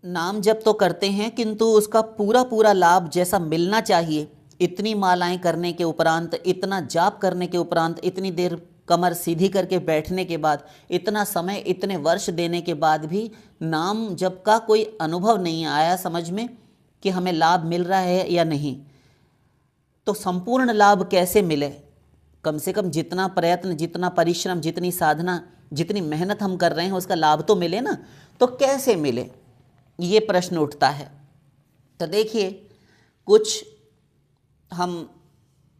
नाम जप तो करते हैं किंतु उसका पूरा पूरा लाभ जैसा मिलना चाहिए, इतनी मालाएं करने के उपरांत, इतना जाप करने के उपरांत, इतनी देर कमर सीधी करके बैठने के बाद, इतना समय, इतने वर्ष देने के बाद भी नाम जप का कोई अनुभव नहीं आया समझ में कि हमें लाभ मिल रहा है या नहीं। तो संपूर्ण लाभ कैसे मिले? कम से कम जितना प्रयत्न, जितना परिश्रम, जितनी साधना, जितनी मेहनत हम कर रहे हैं उसका लाभ तो मिले ना। तो कैसे मिले, ये प्रश्न उठता है। तो देखिए, कुछ हम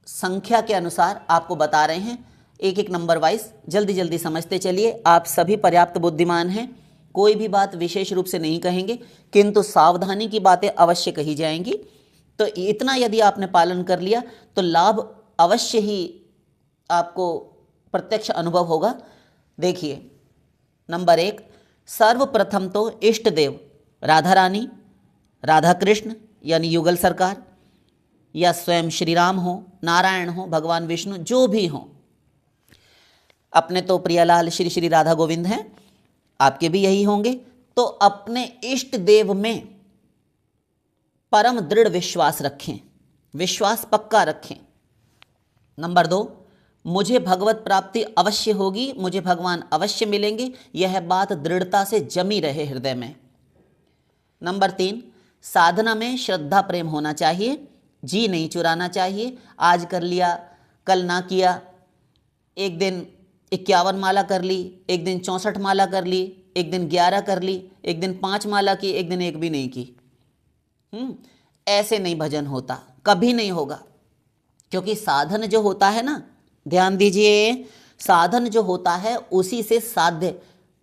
संख्या के अनुसार आपको बता रहे हैं, एक एक नंबर वाइज जल्दी जल्दी समझते चलिए। आप सभी पर्याप्त बुद्धिमान हैं, कोई भी बात विशेष रूप से नहीं कहेंगे, किंतु सावधानी की बातें अवश्य कही जाएंगी। तो इतना यदि आपने पालन कर लिया तो लाभ अवश्य ही आपको प्रत्यक्ष अनुभव होगा। देखिए, नंबर 1, सर्वप्रथम तो इष्ट देव राधा रानी, राधा कृष्ण यानी युगल सरकार, या स्वयं श्री राम हो, नारायण हो, भगवान विष्णु, जो भी हो। अपने तो प्रियालाल श्री श्री राधा गोविंद हैं, आपके भी यही होंगे। तो अपने इष्ट देव में परम दृढ़ विश्वास रखें, विश्वास पक्का रखें। नंबर 2, मुझे भगवत प्राप्ति अवश्य होगी, मुझे भगवान अवश्य मिलेंगे, यह बात दृढ़ता से जमी रहे हृदय में। नंबर 3, साधना में श्रद्धा प्रेम होना चाहिए, जी नहीं चुराना चाहिए। आज कर लिया, कल ना किया, एक दिन 51 माला कर ली, एक दिन 64 माला कर ली, एक दिन 11 कर ली, एक दिन 5 माला की, एक दिन एक भी नहीं की। ऐसे नहीं भजन होता, कभी नहीं होगा। क्योंकि साधन जो होता है ना, ध्यान दीजिए, साधन जो होता है उसी से साध्य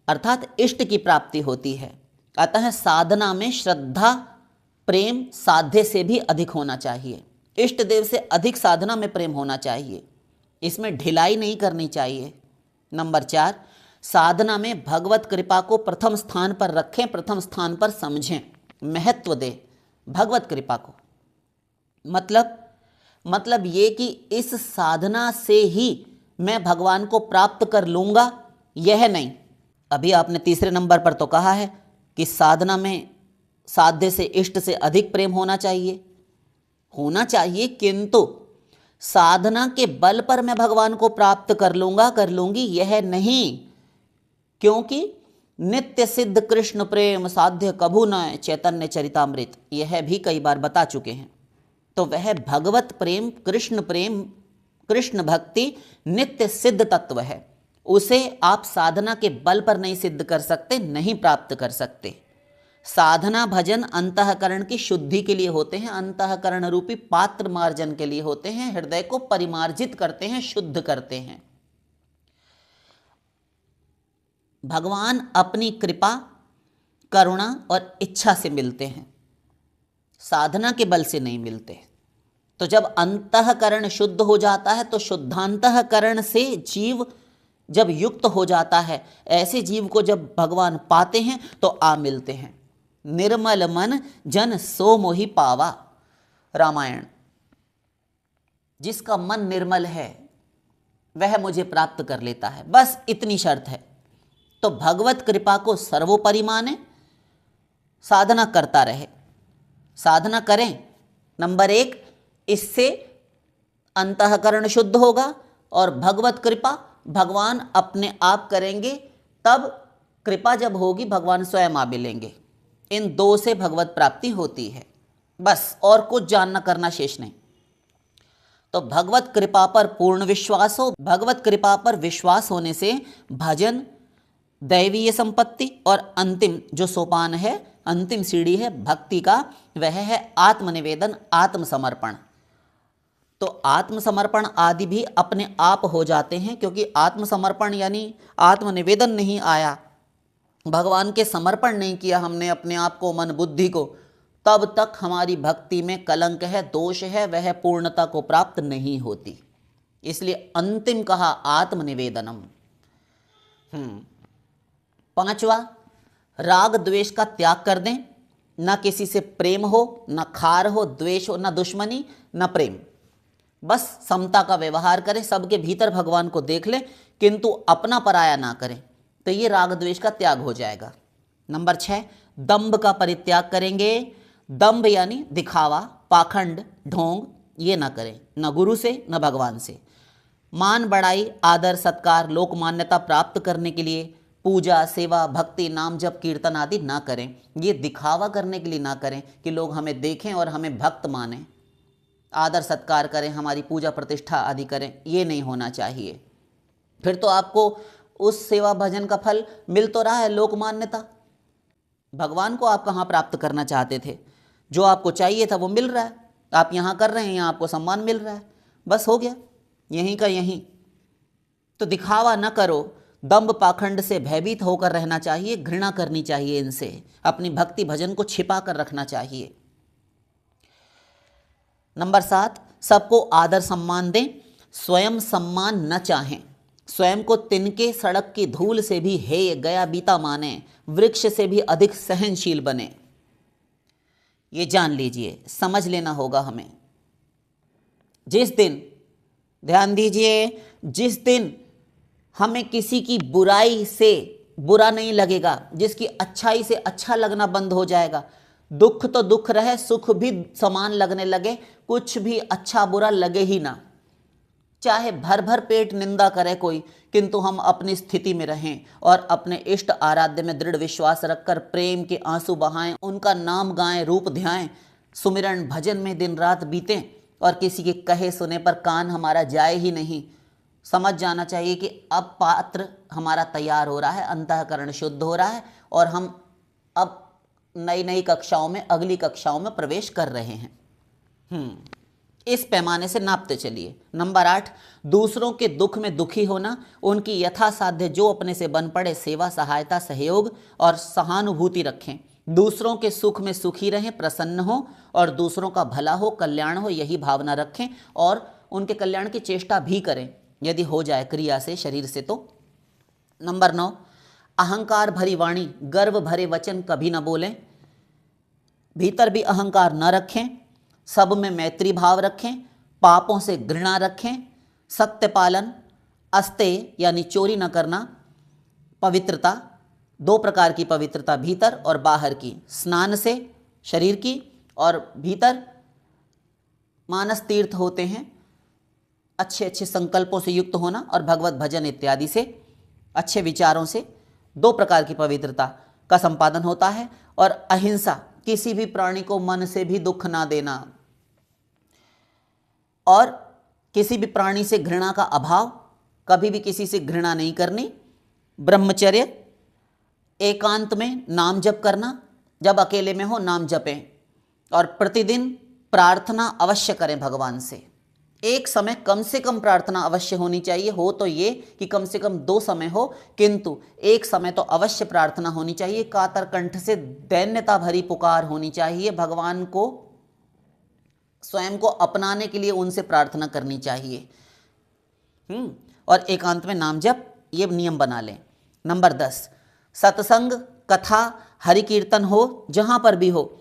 अर्थात इष्ट की प्राप्ति होती है। अतः साधना में श्रद्धा प्रेम साध्य से भी अधिक होना चाहिए, इष्ट देव से अधिक साधना में प्रेम होना चाहिए, इसमें ढिलाई नहीं करनी चाहिए। नंबर 4, साधना में भगवत कृपा को प्रथम स्थान पर रखें, प्रथम स्थान पर समझें, महत्व दें भगवत कृपा को। मतलब ये कि इस साधना से ही मैं भगवान को प्राप्त कर लूँगा, यह नहीं। अभी आपने तीसरे नंबर पर तो कहा है कि साधना में साध्य से इष्ट से अधिक प्रेम होना चाहिए, किंतु साधना के बल पर मैं भगवान को प्राप्त कर लूँगा, कर लूँगी, यह नहीं। क्योंकि नित्य सिद्ध कृष्ण प्रेम साध्य कभू न चैतन्य चरितामृत, यह भी कई बार बता चुके हैं। तो वह भगवत प्रेम, कृष्ण भक्ति नित्य सिद्ध तत्व है, उसे आप साधना के बल पर नहीं सिद्ध कर सकते, नहीं प्राप्त कर सकते। साधना भजन अंतःकरण की शुद्धि के लिए होते हैं, अंतःकरण रूपी पात्र मार्जन के लिए होते हैं, हृदय को परिमार्जित करते हैं, शुद्ध करते हैं। भगवान अपनी कृपा, करुणा और इच्छा से मिलते हैं, साधना के बल से नहीं मिलते। तो जब अंतःकरण शुद्ध हो जाता है तो शुद्धांतःकरण से जीव जब युक्त हो जाता है, ऐसे जीव को जब भगवान पाते हैं तो आ मिलते हैं। निर्मल मन जन सो मोहि पावा, रामायण। जिसका मन निर्मल है वह मुझे प्राप्त कर लेता है, बस इतनी शर्त है। तो भगवत कृपा को सर्वोपरि माने, साधना करता रहे, साधना करें। नंबर 1, इससे अंतःकरण शुद्ध होगा और भगवत कृपा भगवान अपने आप करेंगे। तब कृपा जब होगी भगवान स्वयं आ मिलेंगे। इन 2 से भगवत प्राप्ति होती है, बस और कुछ जानना करना शेष नहीं। तो भगवत कृपा पर पूर्ण विश्वास हो, भगवत कृपा पर विश्वास होने से भजन, दैवीय संपत्ति और अंतिम जो सोपान है, अंतिम सीढ़ी है भक्ति का, वह है आत्मनिवेदन, आत्मसमर्पण। तो आत्मसमर्पण आदि भी अपने आप हो जाते हैं, क्योंकि आत्मसमर्पण यानी आत्मनिवेदन नहीं आया, भगवान के समर्पण नहीं किया हमने अपने आप को, मन बुद्धि को, तब तक हमारी भक्ति में कलंक है, दोष है, वह पूर्णता को प्राप्त नहीं होती। इसलिए अंतिम कहा आत्मनिवेदनम। 5वां, राग द्वेष का त्याग कर दें, न किसी से प्रेम हो, न खार हो, द्वेष हो, न दुश्मनी, न प्रेम, बस समता का व्यवहार करें, सबके भीतर भगवान को देख लें, किंतु अपना पराया ना करें। तो ये राग द्वेष का त्याग हो जाएगा। नंबर 6, दंभ का परित्याग करेंगे। दंभ यानी दिखावा, पाखंड, ढोंग, ये ना करें, न गुरु से न भगवान से। मान बढ़ाई, आदर सत्कार, लोक मान्यता प्राप्त करने के लिए पूजा, सेवा, भक्ति, नाम जप, कीर्तन आदि ना करें। ये दिखावा करने के लिए ना करें कि लोग हमें देखें और हमें भक्त माने। आदर सत्कार करें, हमारी पूजा प्रतिष्ठा आदि करें, ये नहीं होना चाहिए। फिर तो आपको उस सेवा भजन का फल मिल तो रहा है, लोक मान्यता। भगवान को आप कहाँ प्राप्त करना चाहते थे? जो आपको चाहिए था वो मिल रहा है, आप यहाँ कर रहे हैं, यहाँ आपको सम्मान मिल रहा है, बस हो गया, यहीं का यहीं। तो दिखावा न करो, दंभ पाखंड से भयभीत होकर रहना चाहिए, घृणा करनी चाहिए इनसे, अपनी भक्ति भजन को छिपा कर रखना चाहिए। नंबर 7, सबको आदर सम्मान दें, स्वयं सम्मान न चाहें। स्वयं को तिनके सड़क की धूल से भी हेय गया बीता माने, वृक्ष से भी अधिक सहनशील बने। ये जान लीजिए, समझ लेना होगा हमें। जिस दिन, ध्यान दीजिए, जिस दिन हमें किसी की बुराई से बुरा नहीं लगेगा, जिसकी अच्छाई से अच्छा लगना बंद हो जाएगा, दुख तो दुख रहे, सुख भी समान लगने लगे, कुछ भी अच्छा बुरा लगे ही ना, चाहे भर भर पेट निंदा करे कोई, किंतु हम अपनी स्थिति में रहें और अपने इष्ट आराध्य में दृढ़ विश्वास रखकर प्रेम के आंसू बहाएं, उनका नाम गाएं, रूप ध्याएं, सुमिरन भजन में दिन रात बीतें और किसी के कहे सुने पर कान हमारा जाए ही नहीं। समझ जाना चाहिए कि अब पात्र हमारा तैयार हो रहा है, अंतःकरण शुद्ध हो रहा है और हम अब नई नई कक्षाओं में, अगली कक्षाओं में प्रवेश कर रहे हैं। इस पैमाने से नापते चलिए। नंबर 8, दूसरों के दुख में दुखी होना, उनकी यथासाध्य जो अपने से बन पड़े सेवा, सहायता, सहयोग और सहानुभूति रखें। दूसरों के सुख में सुखी रहें, प्रसन्न हो और दूसरों का भला हो, कल्याण हो, यही भावना रखें और उनके कल्याण की चेष्टा भी करें, यदि हो जाए क्रिया से, शरीर से तो। नंबर 9, अहंकार भरी वाणी, गर्व भरे वचन कभी न बोलें। भीतर भी अहंकार न रखें, सब में मैत्री भाव रखें, पापों से घृणा रखें, सत्य पालन, अस्तेय यानी चोरी न करना, पवित्रता, 2 प्रकार की पवित्रता, भीतर और बाहर की, स्नान से शरीर की और भीतर मानस तीर्थ होते हैं, अच्छे अच्छे संकल्पों से युक्त होना और भगवत भजन इत्यादि से, अच्छे विचारों से 2 प्रकार की पवित्रता का संपादन होता है। और अहिंसा, किसी भी प्राणी को मन से भी दुख ना देना और किसी भी प्राणी से घृणा का अभाव, कभी भी किसी से घृणा नहीं करनी। ब्रह्मचर्य, एकांत में नाम जप करना, जब अकेले में हो नाम जपें और प्रतिदिन प्रार्थना अवश्य करें भगवान से। एक समय कम से कम प्रार्थना अवश्य होनी चाहिए, हो तो ये कि कम से कम 2 समय हो, किंतु एक समय तो अवश्य प्रार्थना होनी चाहिए। कातर कंठ से दैन्यता भरी पुकार होनी चाहिए, भगवान को स्वयं को अपनाने के लिए उनसे प्रार्थना करनी चाहिए। और एकांत में नाम जप, ये नियम बना लें। नंबर 10, सत्संग, कथा, हरि कीर्तन हो, जहाँ पर भी हो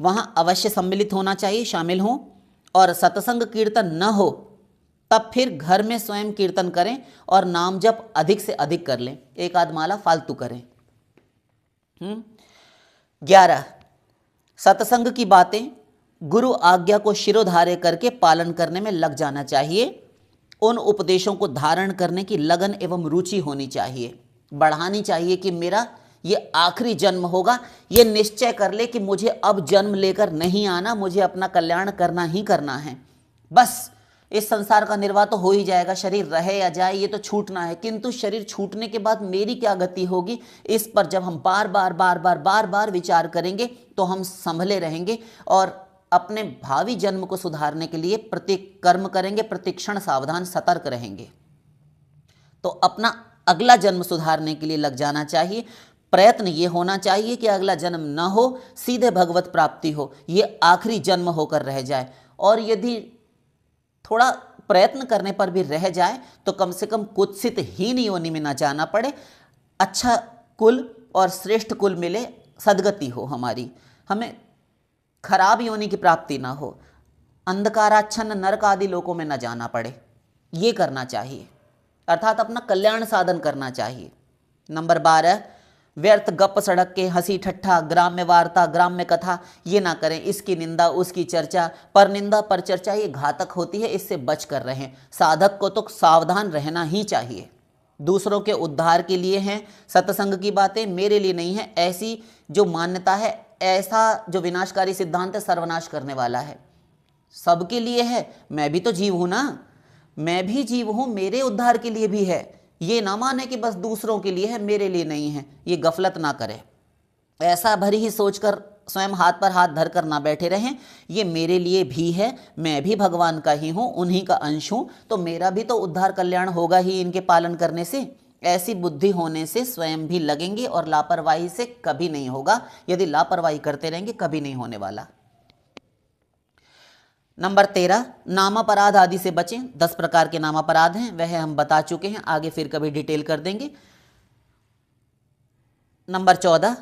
वहाँ अवश्य सम्मिलित होना चाहिए, शामिल हों। और सत्संग कीर्तन न हो तब फिर घर में स्वयं कीर्तन करें और नाम जप अधिक से अधिक कर लें, 1 आध माला फालतू करें। 11, सत्संग की बातें गुरु आज्ञा को शिरोधार्य करके पालन करने में लग जाना चाहिए। उन उपदेशों को धारण करने की लगन एवं रुचि होनी चाहिए, बढ़ानी चाहिए कि मेरा ये आखिरी जन्म होगा, ये निश्चय कर ले कि मुझे अब जन्म लेकर नहीं आना, मुझे अपना कल्याण करना ही करना है। बस इस संसार का निर्वाह तो हो ही जाएगा, शरीर रहे या जाए ये तो छूटना है, किंतु शरीर छूटने के बाद मेरी क्या गति होगी, इस पर जब हम बार बार विचार करेंगे तो हम संभले रहेंगे और अपने भावी जन्म को सुधारने के लिए प्रत्येक कर्म करेंगे, प्रतिक्षण सावधान सतर्क रहेंगे। तो अपना अगला जन्म सुधारने के लिए लग जाना चाहिए। प्रयत्न ये होना चाहिए कि अगला जन्म न हो, सीधे भगवत प्राप्ति हो, ये आखिरी जन्म होकर रह जाए। और यदि थोड़ा प्रयत्न करने पर भी रह जाए तो कम से कम कुत्सित हीन योनि में ना जाना पड़े, अच्छा कुल और श्रेष्ठ कुल मिले, सद्गति हो हमारी, हमें खराब योनि की प्राप्ति ना हो, अंधकाराच्छन्न नरक आदि लोकों में न जाना पड़े, ये करना चाहिए, अर्थात अपना कल्याण साधन करना चाहिए। नंबर 12, व्यर्थ गप सड़क के, हंसी ठट्ठा, ग्राम्य वार्ता, ग्राम्य कथा ये ना करें। इसकी निंदा, उसकी चर्चा, पर निंदा पर चर्चा ये घातक होती है, इससे बच कर रहें। साधक को तो सावधान रहना ही चाहिए। दूसरों के उद्धार के लिए हैं सत्संग की बातें, मेरे लिए नहीं है। ऐसी जो मान्यता है, ऐसा जो विनाशकारी सिद्धांत है, सर्वनाश करने वाला है। सबके लिए है, मैं भी तो जीव हूं ना, मैं भी जीव हूं, मेरे उद्धार के लिए भी है। ये ना माने कि बस दूसरों के लिए है, मेरे लिए नहीं है, ये गफलत ना करें। ऐसा भरी ही सोचकर स्वयं हाथ पर हाथ धरकर ना बैठे रहें, ये मेरे लिए भी है, मैं भी भगवान का ही हूँ, उन्हीं का अंश हूँ, तो मेरा भी तो उद्धार कल्याण होगा ही इनके पालन करने से। ऐसी बुद्धि होने से स्वयं भी लगेंगे और लापरवाही से कभी नहीं होगा। यदि लापरवाही करते रहेंगे कभी नहीं होने वाला। नंबर 13, नामापराध आदि से बचें। 10 प्रकार के नामापराध हैं, वह हम बता चुके हैं, आगे फिर कभी डिटेल कर देंगे। नंबर 14,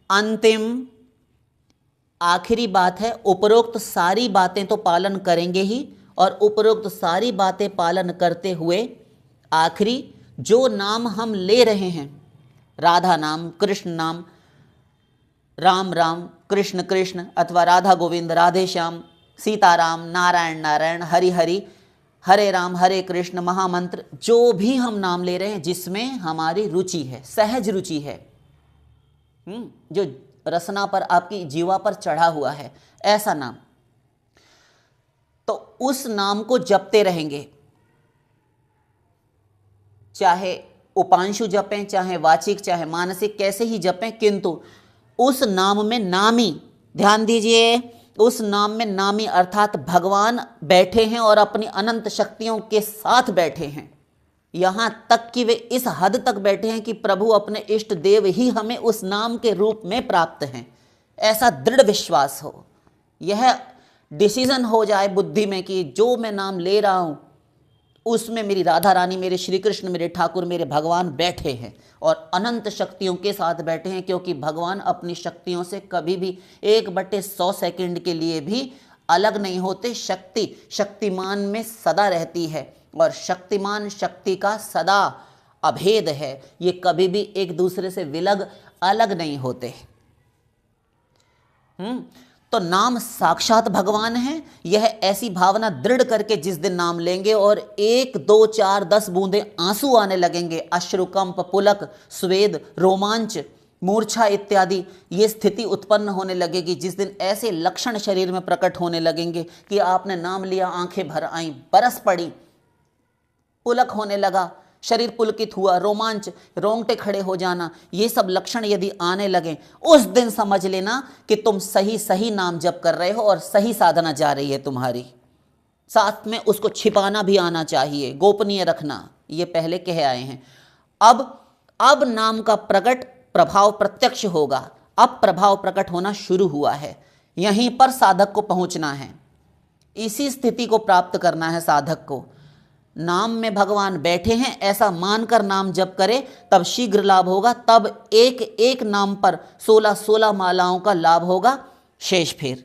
अंतिम आखिरी बात है। उपरोक्त सारी बातें तो पालन करेंगे ही, और उपरोक्त सारी बातें पालन करते हुए आखिरी जो नाम हम ले रहे हैं, राधा नाम, कृष्ण नाम, राम राम, कृष्ण कृष्ण, अथवा राधा गोविंद, राधे श्याम, सीताराम, नारायण नारायण, हरि हरि, हरे राम हरे कृष्ण, महामंत्र, जो भी हम नाम ले रहे हैं जिसमें हमारी रुचि है, सहज रुचि है, जो रसना पर, आपकी जीवा पर चढ़ा हुआ है, ऐसा नाम, तो उस नाम को जपते रहेंगे। चाहे उपांशु जपें, चाहे वाचिक, चाहे मानसिक, कैसे ही जपें, किंतु उस नाम में नामी, ध्यान दीजिए, उस नाम में नामी अर्थात भगवान बैठे हैं और अपनी अनंत शक्तियों के साथ बैठे हैं। यहाँ तक कि वे इस हद तक बैठे हैं कि प्रभु अपने इष्ट देव ही हमें उस नाम के रूप में प्राप्त हैं। ऐसा दृढ़ विश्वास हो, यह डिसीजन हो जाए बुद्धि में कि जो मैं नाम ले रहा हूँ उसमें मेरी राधा रानी, मेरे श्री कृष्ण, मेरे ठाकुर, मेरे भगवान बैठे हैं और अनंत शक्तियों के साथ बैठे हैं। क्योंकि भगवान अपनी शक्तियों से कभी भी 1/100 सेकंड के लिए भी अलग नहीं होते। शक्ति शक्तिमान में सदा रहती है और शक्तिमान शक्ति का सदा अभेद है, ये कभी भी एक दूसरे से विलग अलग नहीं होते। तो नाम साक्षात भगवान है। यह ऐसी भावना दृढ़ करके जिस दिन नाम लेंगे और 1, 2, 4, 10 बूंदे आंसू आने लगेंगे, अश्रुकंप, पुलक, स्वेद, रोमांच, मूर्छा इत्यादि ये स्थिति उत्पन्न होने लगेगी, जिस दिन ऐसे लक्षण शरीर में प्रकट होने लगेंगे कि आपने नाम लिया, आंखें भर आईं, बरस पड़ी, पुलक होने लगा, शरीर पुलकित हुआ, रोमांच, रोंगटे खड़े हो जाना, ये सब लक्षण यदि आने लगें, उस दिन समझ लेना कि तुम सही नाम जप कर रहे हो और सही साधना जा रही है तुम्हारी। साथ में उसको छिपाना भी आना चाहिए, गोपनीय रखना, ये पहले कह आए हैं। अब नाम का प्रभाव प्रत्यक्ष होगा। अब प्रभाव प्रकट होना शुरू हुआ है, यहीं पर साधक को पहुंचना है, इसी स्थिति को प्राप्त करना है साधक को। नाम में भगवान बैठे हैं ऐसा मानकर नाम जप करे, तब शीघ्र लाभ होगा। तब एक एक नाम पर 16 मालाओं का लाभ होगा, शेष फिर